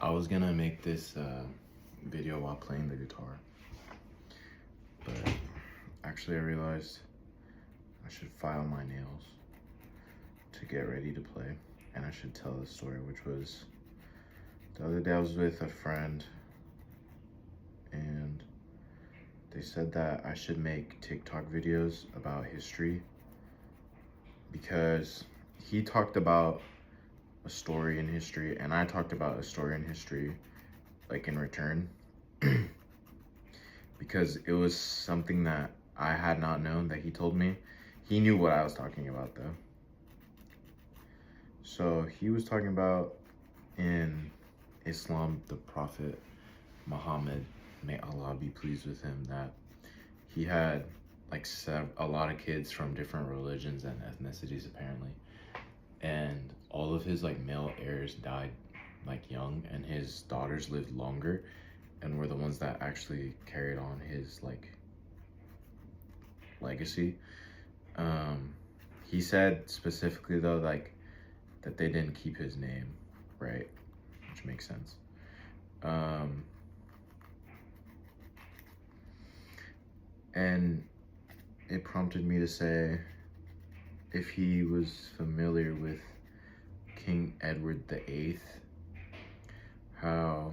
I was gonna make this video while playing the guitar, but actually I realized I should file my nails to get ready to play, and I should tell the story, which was the other day I was with a friend and they said that I should make TikTok videos about history because he talked about a story in history and I talked about a story in history, like in return, because it was something that I had not known that he told me. He knew what I was talking about though. So he was talking about in Islam, the Prophet Muhammad, may Allah be pleased with him, that he had like a lot of kids from different religions and ethnicities apparently, and all of his like male heirs died like young, and his daughters lived longer and were the ones that actually carried on his like legacy. He said specifically though, like, that they didn't keep his name, right? Which makes sense. And it prompted me to say if he was familiar with King Edward VIII, how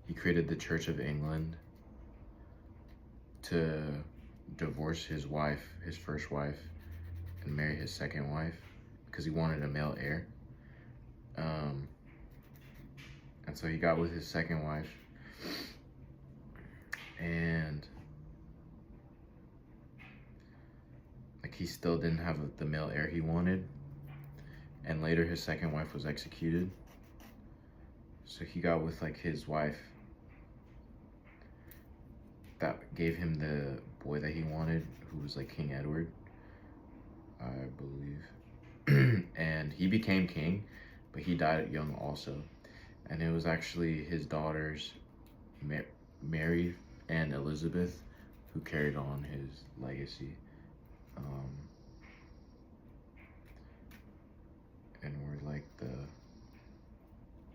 he created the Church of England to divorce his wife, his first wife, and marry his second wife because he wanted a male heir. And so he got with his second wife, and like he still didn't have the male heir he wanted, and later his second wife was executed. So he got with like his wife that gave him the boy that he wanted, who was like King Edward, I believe. And he became king, but he died young also. And it was actually his daughters, Mary and Elizabeth, who carried on his legacy. And were like the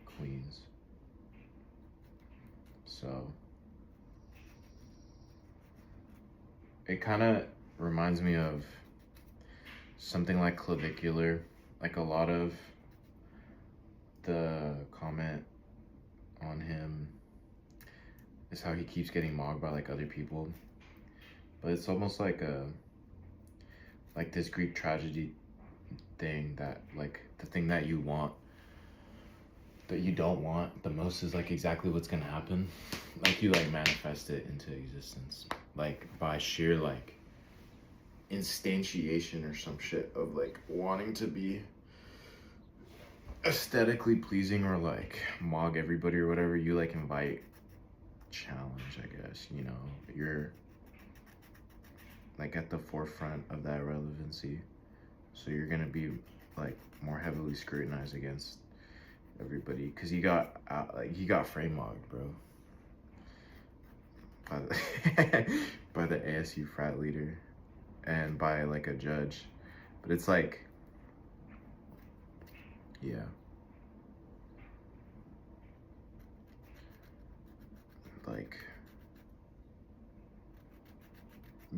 queens. So it kind of reminds me of something like clavicular. Like a lot of the comment on him is how he keeps getting mocked by like other people, but it's almost like this Greek tragedy thing, that like the thing that you want, that you don't want the most, is like exactly what's gonna happen. Like you like manifest it into existence, like by sheer like instantiation or some shit of like wanting to be aesthetically pleasing or like mog everybody or whatever. You like invite challenge, I guess, you know, you're like at the forefront of that relevancy, so you're gonna be like more heavily scrutinized against everybody because he got frame mogged, bro, by the ASU frat leader and by like a judge. But it's like, yeah, like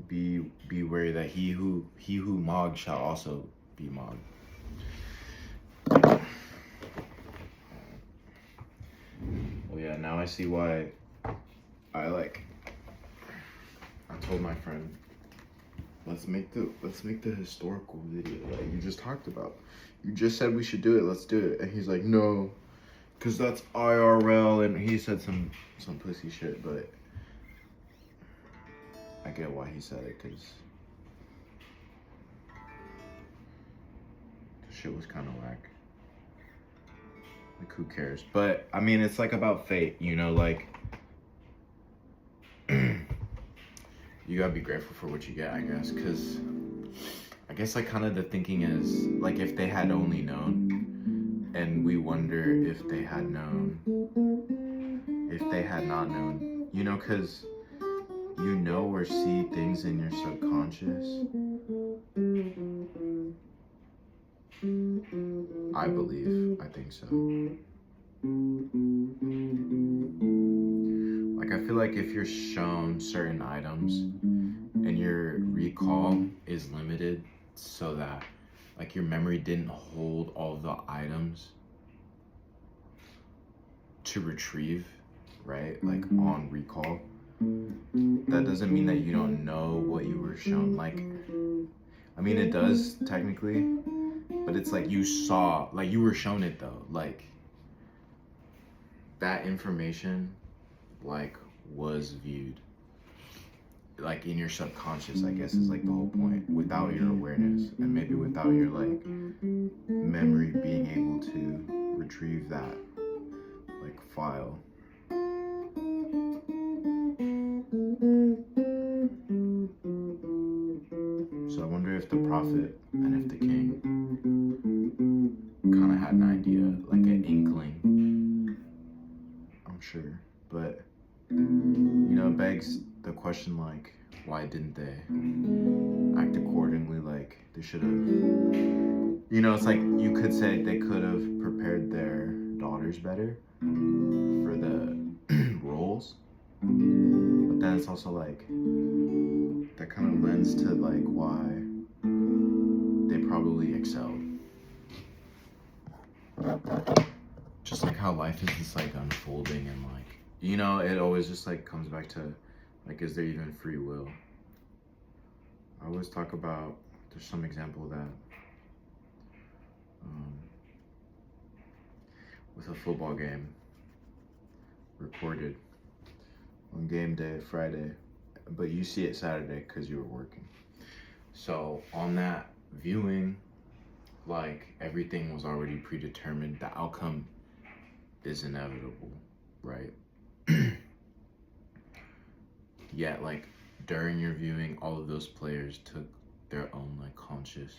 be wary that he who mogged shall also be mogged. Well, yeah, now I see why I told my friend, let's make the historical video that you just talked about. You just said we should do it, let's do it. And he's like, no, because that's IRL, and he said some pussy shit, but I get why he said it, because the shit was kind of whack. Like, who cares? But I mean, it's like about fate, you know, like you gotta be grateful for what you get, I guess, because I guess like kind of the thinking is like, if they had only known, and we wonder if they had known, if they had not known, you know, because you know or see things in your subconscious. I think so. Like, I feel like if you're shown certain items and your recall is limited so that, like, your memory didn't hold all the items to retrieve, right? Like, on recall, that doesn't mean that you don't know what you were shown. Like, I mean, it does technically, but it's like you saw, like, you were shown it though. Like, that information, like, was viewed, like, in your subconscious, I guess, is like the whole point, without your awareness, and maybe without your, like, memory being able to retrieve that, like, file. So I wonder if the prophet and if the king kind of had an idea, like an inkling, I'm sure. But, you know, it begs the question, like, why didn't they act accordingly? Like, they should have, you know, it's like you could say they could have prepared their daughters better for the roles. But then it's also like, that kind of lends to, like, why they probably excelled. Just like how life is just, like, unfolding, and, like, you know, it always just, like, comes back to, like, is there even free will? I always talk about, there's some example that with a football game recorded on game day, Friday, but you see it Saturday because you were working. So on that viewing, like, everything was already predetermined. The outcome is inevitable, right? Yet, like, during your viewing, all of those players took their own, like, conscious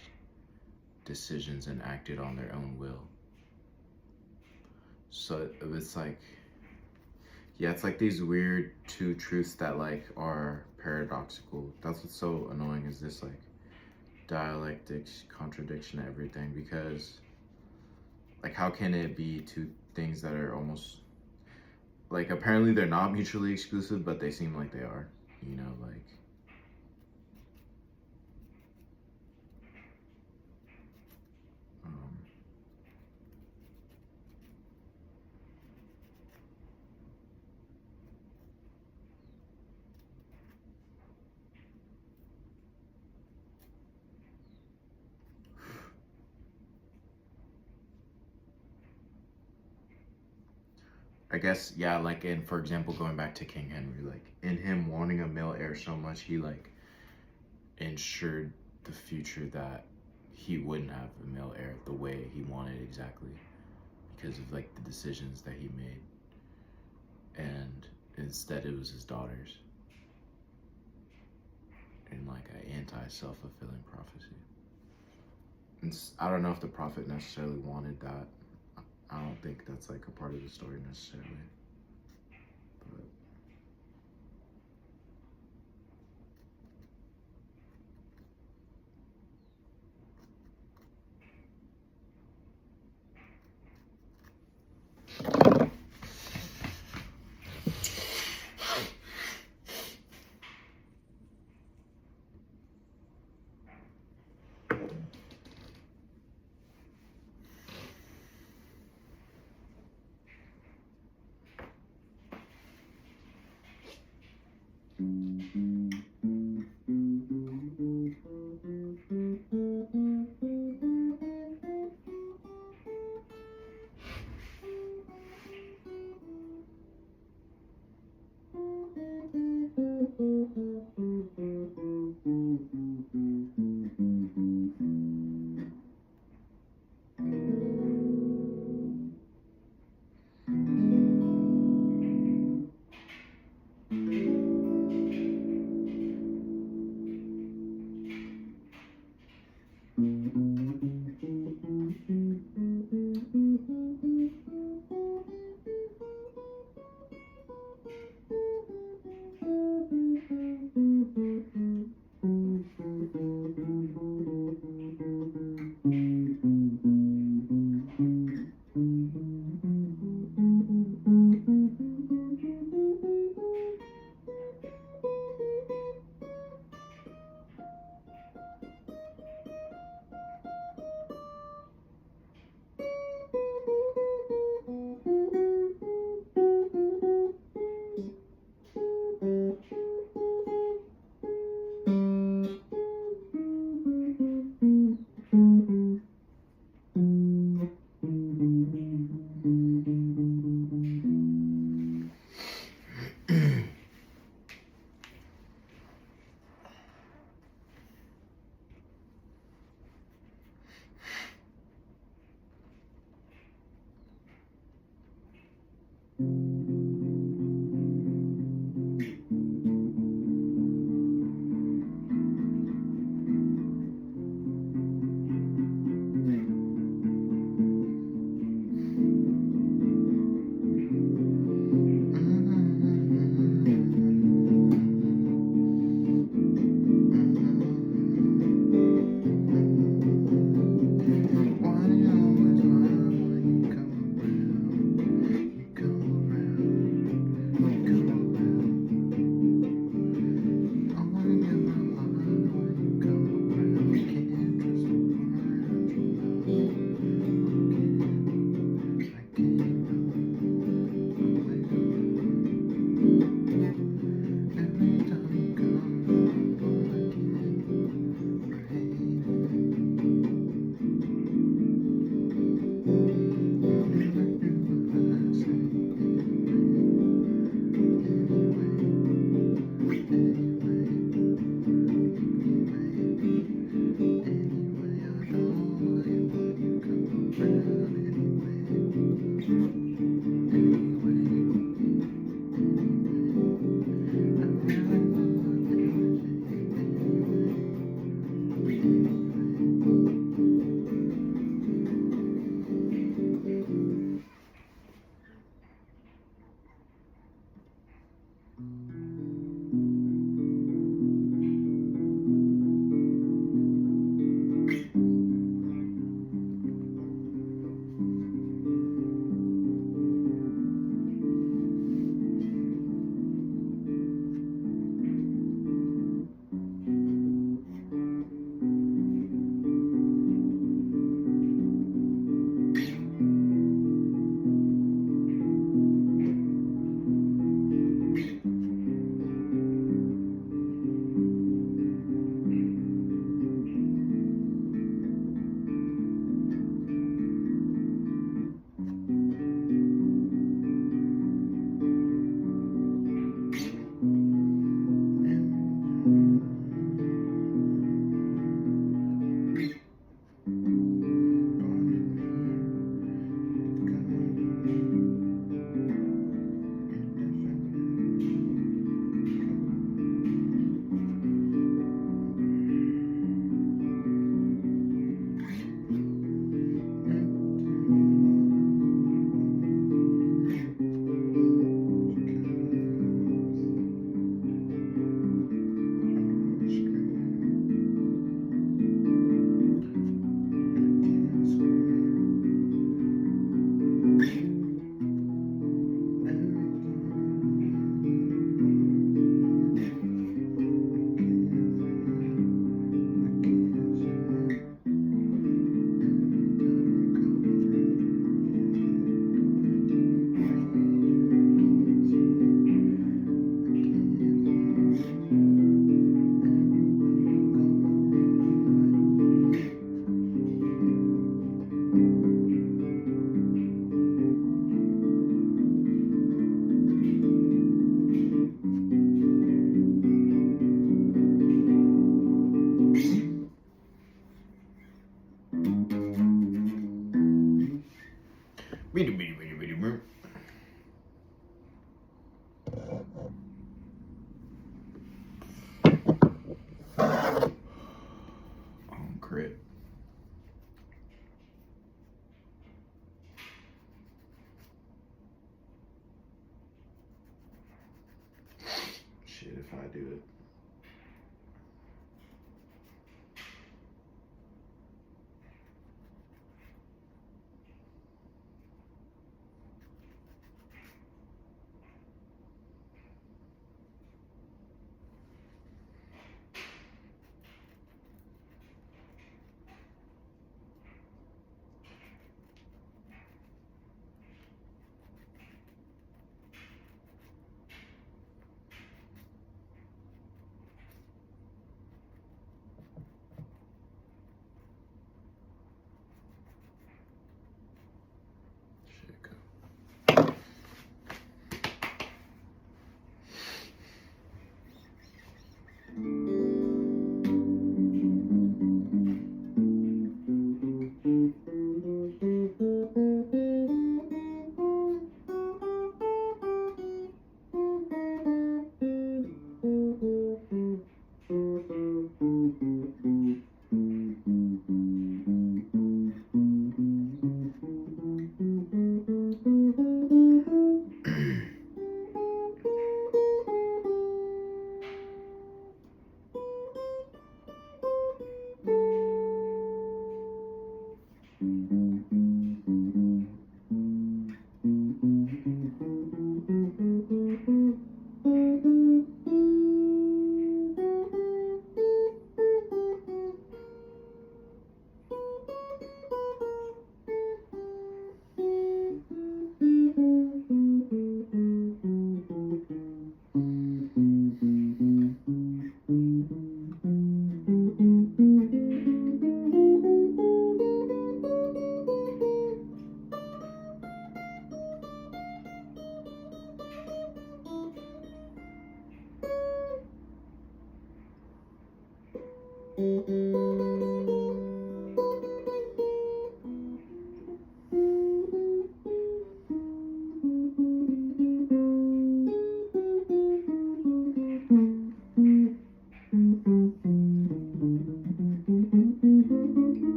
decisions and acted on their own will. So it's like, yeah, it's like these weird two truths that, like, are paradoxical. That's what's so annoying, is this, like, dialectics, contradiction, everything. Because, like, how can it be two things that are almost, like, apparently they're not mutually exclusive, but they seem like they are, you know, like. I guess, yeah, like, in, for example, going back to King Henry, like, in him wanting a male heir so much, he, like, ensured the future that he wouldn't have a male heir the way he wanted exactly, because of, like, the decisions that he made. And instead it was his daughters, in, like, an anti-self-fulfilling prophecy. And I don't know if the prophet necessarily wanted that. I don't think that's, like, a part of the story necessarily. But Crit. Shit, if I do it. Shit, go.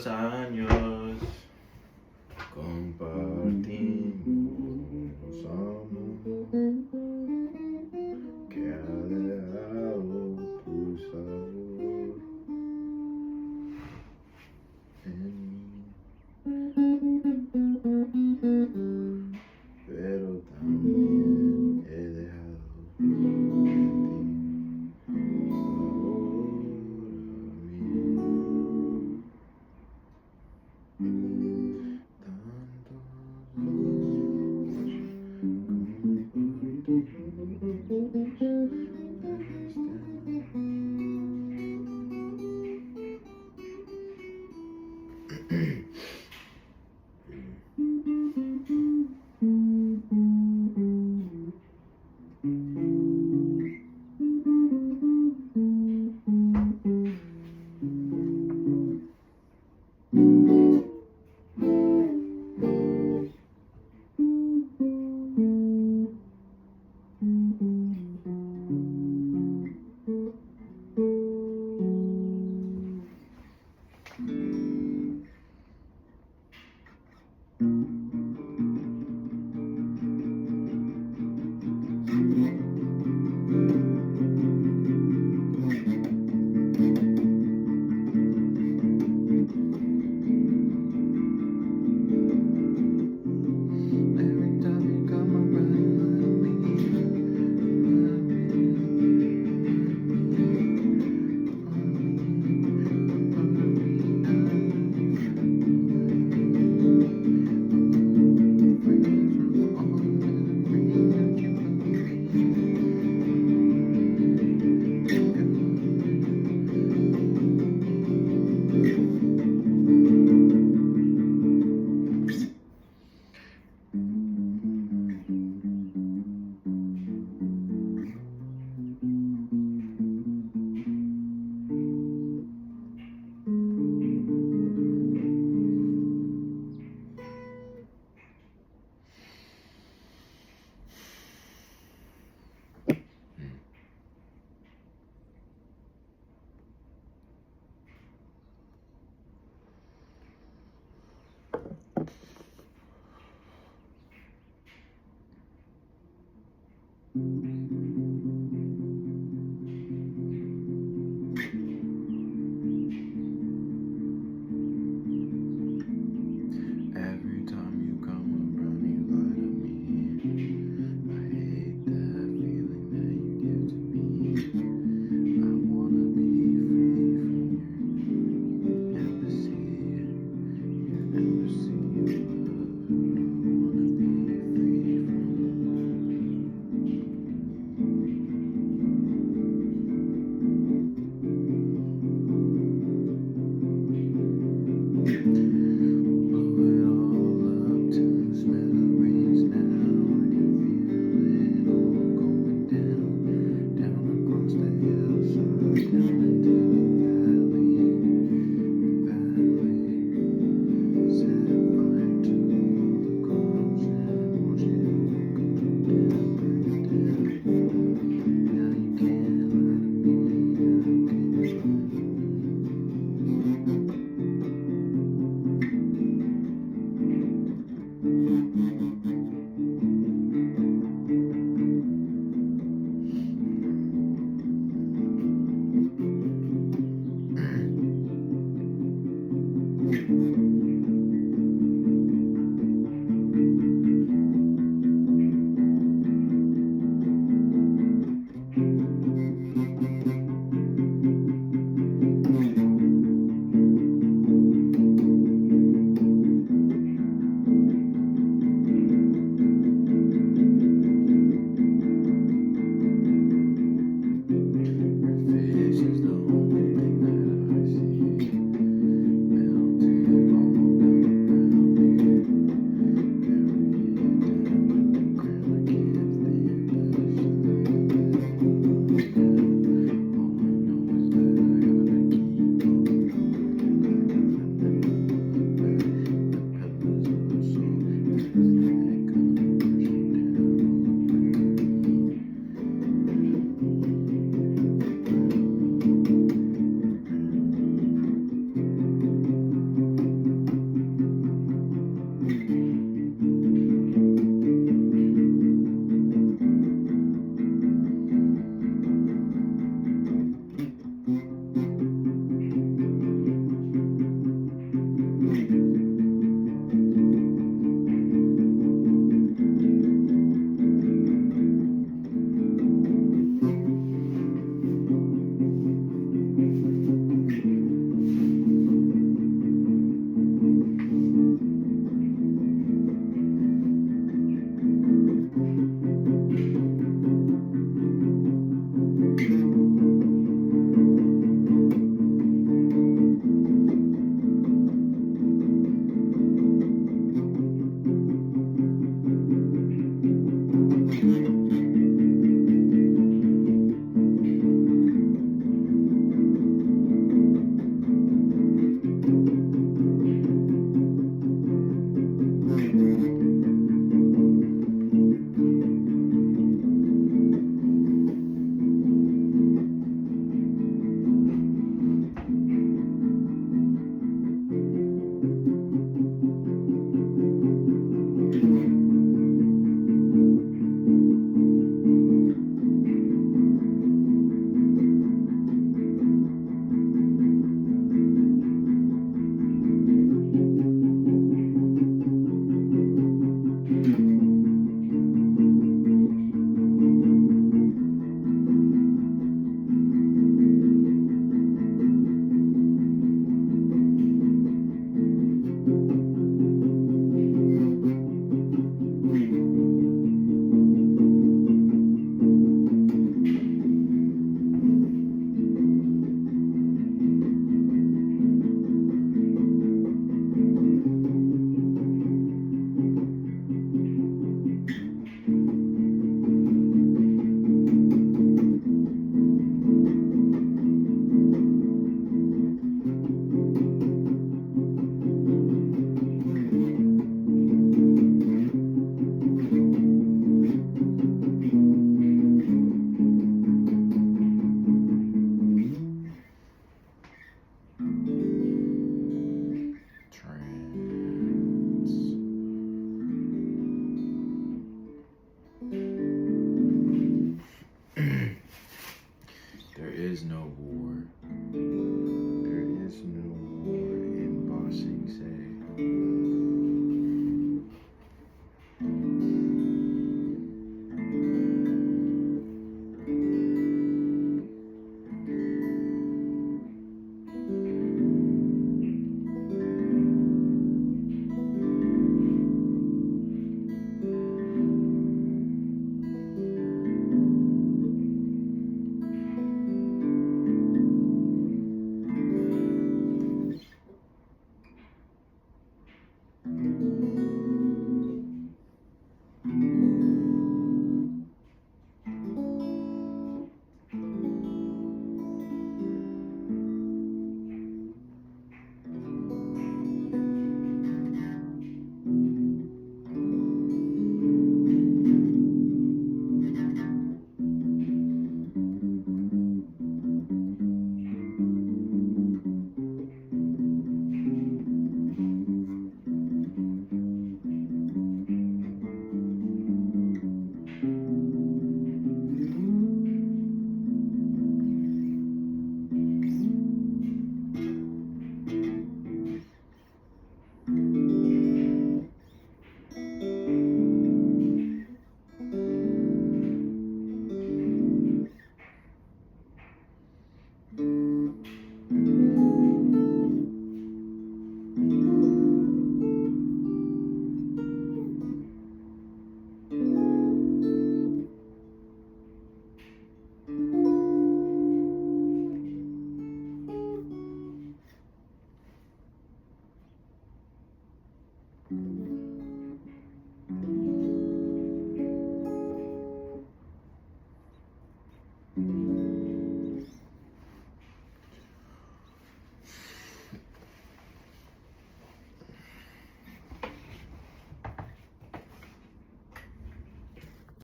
Muchos años compartimos amor que ha dejado tu sabor en mí, pero también he dejado en ti sabor a mí. Tantos